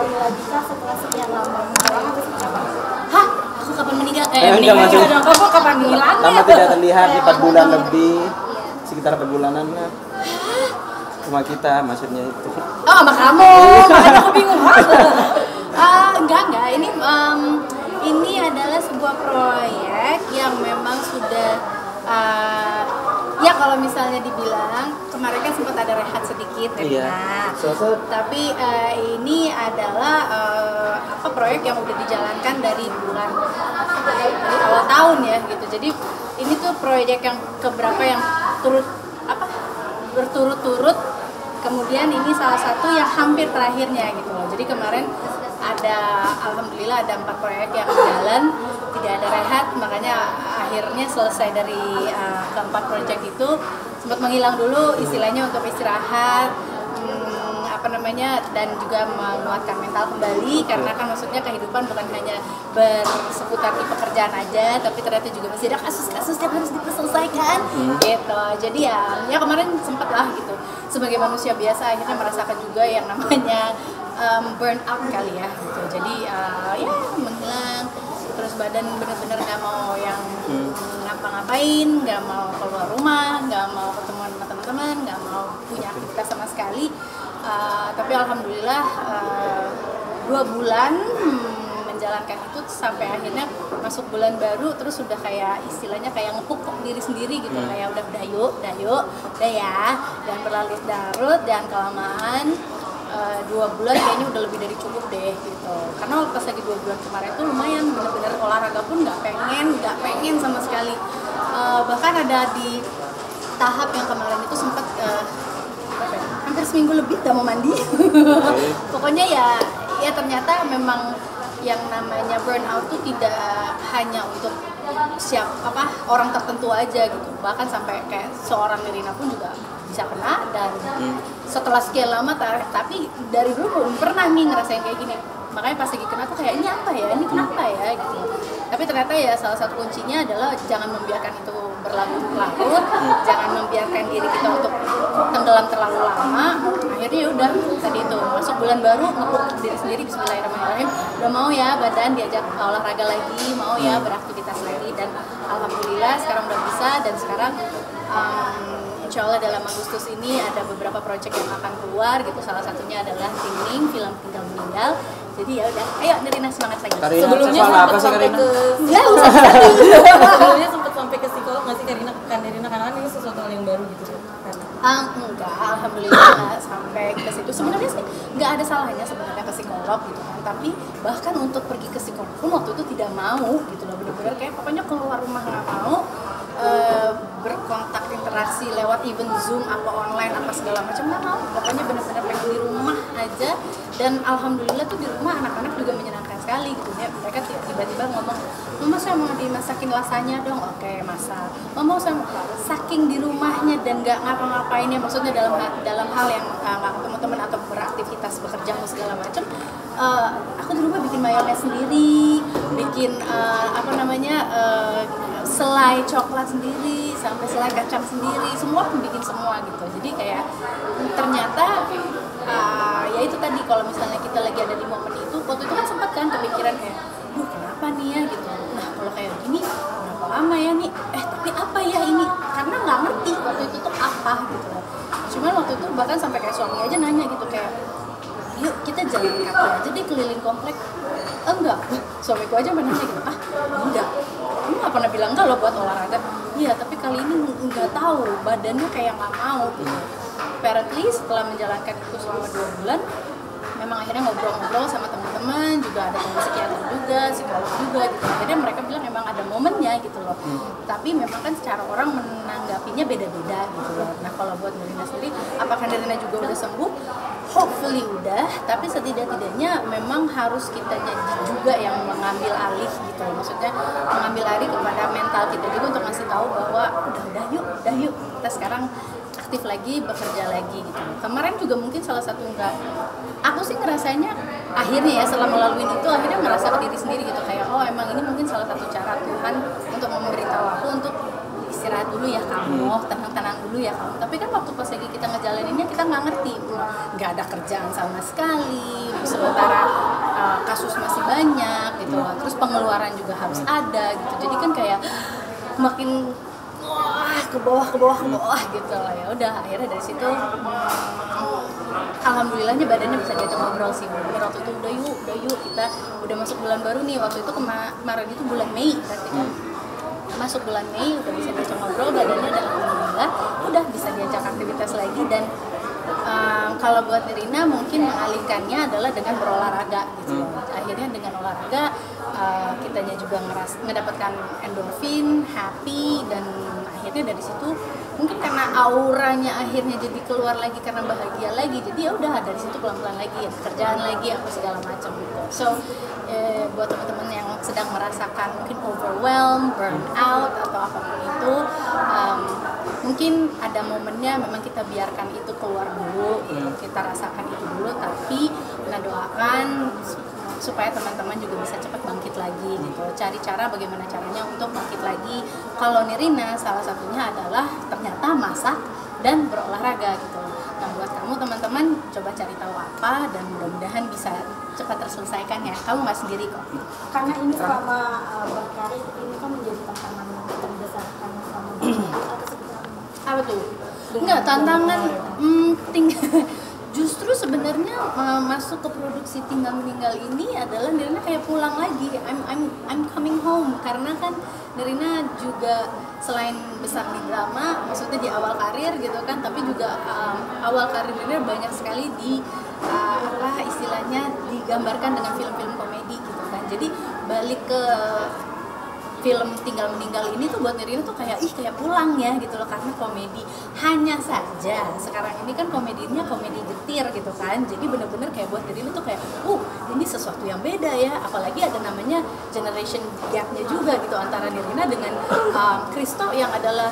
kembali lagi kah setelah sekian lama menghilang atau seperti apa? Hah? Aku kapan meninggal? Enggak, masih Aku kapan hilang? lama tidak terlihat di 4 bulan lebih, sekitar 4 bulanan lah. Cuma kita maksudnya itu. Oh, sama kamu. Makanya aku bingung. Enggak. Ini adalah sebuah proyek yang memang sudah ya kalau misalnya dibilang kemarin kan sempat ada rehat sedikit Iya. Tapi ini adalah proyek yang udah dijalankan dari awal tahun ya gitu. Jadi ini tuh proyek yang keberapa yang berturut-turut, kemudian ini salah satu yang hampir terakhirnya gitu loh. Jadi kemarin alhamdulillah ada 4 proyek yang jalan, tidak ada rehat, makanya akhirnya selesai dari keempat proyek itu. Sempat menghilang dulu istilahnya untuk istirahat, dan juga menguatkan mental kembali, karena kan maksudnya kehidupan bukan hanya berseputar di pekerjaan aja, tapi ternyata juga masih ada kasus-kasus yang harus diselesaikan gitu. Jadi ya kemarin sempat lah gitu, sebagai manusia biasa akhirnya merasakan juga yang namanya burn out kali ya gitu. Jadi ya menghilang, terus badan benar-benar nggak mau yang ngapa-ngapain, nggak mau keluar rumah, nggak mau ketemu sama teman-teman, nggak mau punya aktivitas sama sekali. Tapi alhamdulillah 2 bulan menjalankan itu sampai akhirnya masuk bulan baru, terus udah kayak istilahnya kayak ngepupuk diri sendiri gitu, kayak udah yuk, udah ya, dan berlarut-larut dan kelamaan 2 bulan kayaknya udah lebih dari cukup deh gitu. Karena pas lagi 2 bulan kemarin tuh lumayan bener-bener olahraga pun nggak pengen sama sekali. Bahkan ada di tahap yang kemarin itu sempat hampir seminggu lebih gak mau mandi. Pokoknya ya ternyata memang yang namanya burnout tuh tidak hanya untuk orang tertentu aja gitu. Bahkan sampai kayak seorang Nirina pun juga bisa kena, dan setelah sekian lama tapi dari dulu belum pernah nih ngerasain kayak gini. Makanya pas lagi kena tuh kayak ini apa ya, ini kenapa ya gitu. Tapi ternyata ya salah satu kuncinya adalah jangan membiarkan itu berlarut-larut, jangan membiarkan diri kita untuk tenggelam terlalu lama. Akhirnya udah tadi itu masuk bulan baru, ngepuk diri sendiri, bismillahirrahmanirrahim, udah mau ya badan diajak olahraga lagi, mau ya beraktivitas lagi, dan alhamdulillah sekarang udah bisa. Dan sekarang insya Allah dalam Agustus ini ada beberapa proyek yang akan keluar gitu. Salah satunya adalah Tingning, film Tinggal Meninggal. Jadi ya udah, ayo Nirina semangat lagi. Karina, Sebelumnya apa sih sampai Karina? Sebelumnya sempat sampai ke psikolog nggak sih Karina? Karena kan ini sesuatu hal yang baru gitu kan? Enggak, alhamdulillah nggak sampai ke situ. Sebenarnya sih nggak ada salahnya sebenarnya ke psikolog gitu kan. Tapi bahkan untuk pergi ke psikolog pun waktu itu tidak mau gitu loh, bener-bener kayak pokoknya keluar rumah nggak mau. Berkontak interaksi lewat even Zoom apa online apa segala macam nggak mau, pokoknya benar-benar pengen di rumah aja. Dan alhamdulillah tuh di rumah anak-anak juga menyenangkan sekali gitu ya. Mereka tiba-tiba ngomong, mama saya mau dimasakin lasanya dong, oke masak. Mama saya mau, saking di rumahnya dan nggak ngapa-ngapain ya, maksudnya dalam hal yang nggak ketemu teman atau beraktivitas bekerja atau segala macam. Aku di rumah bikin mayones sendiri, bikin selai coklat sendiri, sampai selai kacang sendiri, semua aku bikin semua gitu. Jadi kayak ternyata ya itu tadi, kalau misalnya kita lagi ada di momen itu, waktu itu kan sempat kan kepikiran kayak, kenapa nih ya gitu. Nah kalau kayak gini berapa lama ya nih? Tapi apa ya ini? Karena nggak ngerti waktu itu tuh apa gitu. Cuman waktu itu bahkan sampai kayak suami aja nanya gitu kayak, yuk kita jalan kaki aja deh keliling komplek. Enggak, suamiku aja menanya gitu, enggak, kamu gak pernah bilang enggak loh buat olahraga. Iya, tapi kali ini nggak tahu, badannya kayak nggak mau gitu. Apparently setelah menjalankan itu selama 2 bulan, memang akhirnya ngobrol-ngobrol sama teman-teman, juga ada psikiater juga, psikolog juga gitu. Akhirnya mereka bilang emang ada momennya gitu loh. Tapi memang kan secara orang menanggapinya beda-beda gitu loh. Nah kalau buat Nirina sendiri, apakah Nirina juga udah sembuh? Hopefully udah, tapi setidak-tidaknya memang harus kitanya juga yang mengambil alih gitu loh. Maksudnya mengambil alih kepada mental kita juga untuk ngasih tahu bahwa udah yuk kita sekarang aktif lagi, bekerja lagi gitu. Kemarin juga mungkin salah satu aku sih ngerasanya akhirnya ya setelah melalui itu akhirnya merasa ke diri sendiri gitu kayak emang ini mungkin salah satu cara Tuhan untuk memberitahu aku untuk istirahat istirahat dulu ya kamu, tenang-tenang dulu ya kamu. Tapi kan waktu pas lagi kita ngejalaninnya kita nggak ngerti, nggak ada kerjaan sama sekali, sementara kasus masih banyak gitu, terus pengeluaran juga harus ada gitu. Jadi kan kayak makin ke bawah gitu. Ya udah akhirnya dari situ alhamdulillahnya badannya bisa diajak ngobrol sih. Waktu itu udah yuk kita udah masuk bulan baru nih. Waktu itu kemarin itu bulan Mei berarti kan. Masuk bulan Mei udah bisa diajak ngobrol, badannya udah alhamdulillah udah bisa diajak aktivitas lagi. Dan kalau buat Nirina mungkin mengalihkannya adalah dengan berolahraga gitu. Akhirnya dengan olahraga kitanya juga ngedapatkan endorfin, happy, dan akhirnya dari situ mungkin karena auranya akhirnya jadi keluar lagi karena bahagia lagi. Jadi ya udah dari situ pelan-pelan lagi, kerjaan lagi apa segala macam gitu. So buat teman-teman yang sedang merasakan mungkin overwhelmed, burn out atau apapun itu, mungkin ada momennya memang kita biarkan itu keluar dulu, kita rasakan itu dulu, tapi doakan supaya teman-teman juga bisa cepat bangkit lagi gitu. Cari cara bagaimana caranya untuk bangkit lagi. Kalau Nirina salah satunya adalah ternyata masak dan berolahraga gitu. Nah buat kamu teman-teman coba cari tahu apa dan mudah-mudahan bisa cepat terselesaikan ya. Kamu nggak sendiri kok. Karena ini selama berkarir ini kan menjadi tantangan terbesar kamu selama berkarir atau sekitar Apa tuh? Enggak, tantangan justru sebenarnya masuk ke produksi Tinggal Meninggal ini adalah Nirina kayak pulang lagi. I'm coming home karena kan Nirina juga selain besar di drama, maksudnya di awal karir gitu kan, tapi juga awal karir Nirina banyak sekali di istilahnya digambarkan dengan film-film komedi gitu kan. Jadi balik ke film Tinggal Meninggal ini tuh buat Nirina tuh kayak pulang ya gitu loh, karena komedi. Hanya saja sekarang ini kan komedinya komedi getir gitu kan, jadi bener-bener kayak buat Nirina tuh kayak ini sesuatu yang beda ya, apalagi ada namanya generation gap-nya juga gitu antara Nirina dengan Christo yang adalah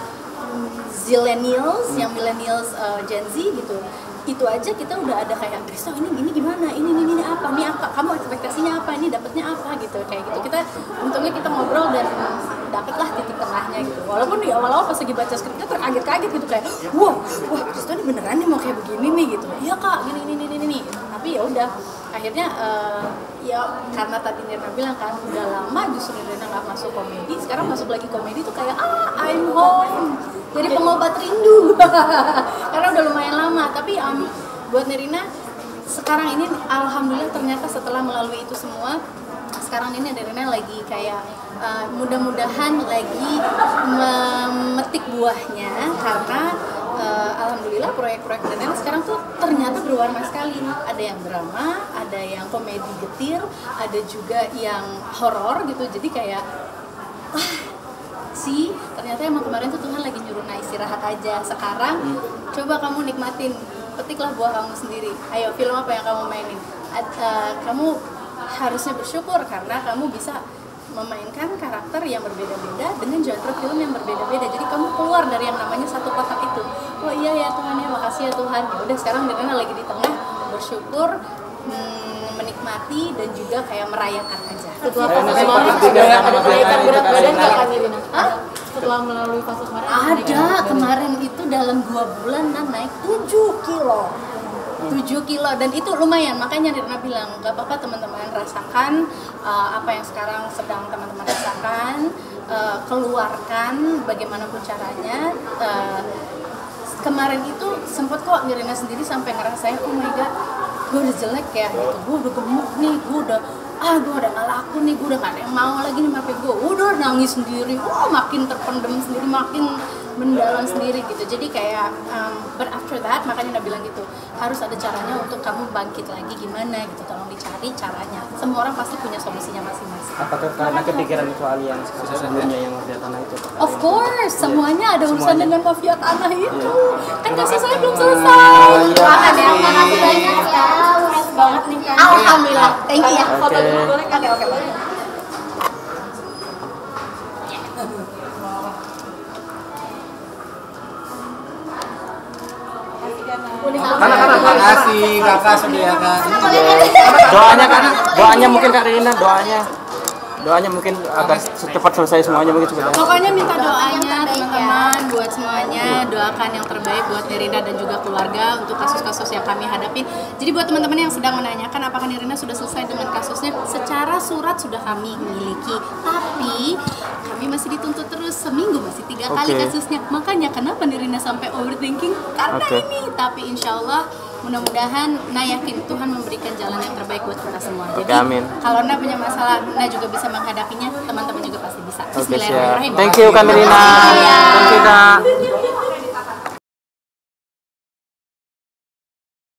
zillennials, yang millennials, Gen Z gitu. Itu aja kita udah ada kayak Christo ini gimana, ini apa, kamu ekspektasinya apa, ini dapatnya apa gitu, kayak gitu. Kita untungnya kita ngobrol dan dapatlah titik tengahnya gitu. Walaupun di awal-awal pas lagi baca skripnya terkaget-kaget gitu kayak wah Christo ini beneran nih mau kayak begini nih gitu. Iya kak, gini. Tapi ya udah akhirnya ya karena tadi Nirina bilang kan udah lama justru Nirina nggak masuk komedi, sekarang masuk lagi komedi tuh kayak I'm home, jadi pengobat rindu karena udah lumayan lama. Tapi buat Nirina sekarang ini alhamdulillah ternyata setelah melalui itu semua, sekarang ini Nirina lagi kayak mudah-mudahan lagi memetik buahnya, karena alhamdulillah proyek-proyek Nirina sekarang tuh ternyata berwarna sekali. Ada yang drama, ada yang komedi getir, ada juga yang horor gitu. Jadi kayak ternyata emang kemarin tuh Tuhan lagi nyuruh istirahat aja. Sekarang coba kamu nikmatin, petiklah buah kamu sendiri. Ayo, film apa yang kamu mainin? Kamu harusnya bersyukur karena kamu bisa memainkan karakter yang berbeda-beda dengan genre film yang berbeda-beda. Jadi kamu keluar dari yang namanya satu kotak itu. Oh iya ya Tuhan ya, makasih ya Tuhan. Ya udah, sekarang Nirina lagi di tengah, bersyukur, menikmati dan juga kayak merayakan aja. Setelah fase kemarin ada kenaikan berat badan nggak kan Nirina? Setelah melalui fase kemarin Ada, kemarin itu dalam 2 bulan naik 7 kilo. 7 kilo, dan itu lumayan. Makanya Nirina bilang gak apa-apa teman-teman, rasakan apa yang sekarang sedang teman-teman rasakan, keluarkan bagaimanapun caranya. Kemarin itu sempat kok Nirina sendiri sampai ngerasain oh my god, gue udah jelek ya gitu, gue udah gemuk nih, gue udah gak laku nih, gue udah gak ada yang mau lagi nih maafin gue, udah nangis sendiri, makin terpendam sendiri, makin mendalam sendiri gitu. Jadi kayak but after that, makanya Nina bilang gitu, harus ada caranya untuk kamu bangkit lagi, gimana gitu, tolong dicari caranya. Semua orang pasti punya solusinya masing-masing. Apakah karena kepikiran itu alias sesungguhnya yang mafia tanah itu? Of course, semuanya ada urusan dengan mafia tanah itu. Kan kasus saya belum selesai. Makasih banyak ya. Luas banget nih kan. Alhamdulillah. Thank you ya. Foto dulu boleh kan? Oke. Terima kasih kakak sudah ya kak. Doanya mungkin Kak Rina, doanya. Doanya mungkin agar cepat selesai semuanya mungkin sebenarnya. Pokoknya minta doanya teman-teman buat semuanya, doakan yang terbaik buat Nirina dan juga keluarga untuk kasus-kasus yang kami hadapi. Jadi buat teman-teman yang sedang menanyakan apakah Nirina sudah selesai dengan kasusnya, secara surat sudah kami miliki, tapi kami masih dituntut terus, seminggu masih 3 kali kasusnya. Makanya kenapa Nirina sampai overthinking? Karena ini. Tapi insya Allah mudah-mudahan Nah yakin Tuhan memberikan jalan yang terbaik buat kita semua. Jadi amin. kalau Nah punya masalah, Nah juga bisa menghadapinya, teman-teman juga pasti bisa. Oke, siap. Bismillahirrahmanirrahim. Thank you Kak Nirina. Thank you Kak.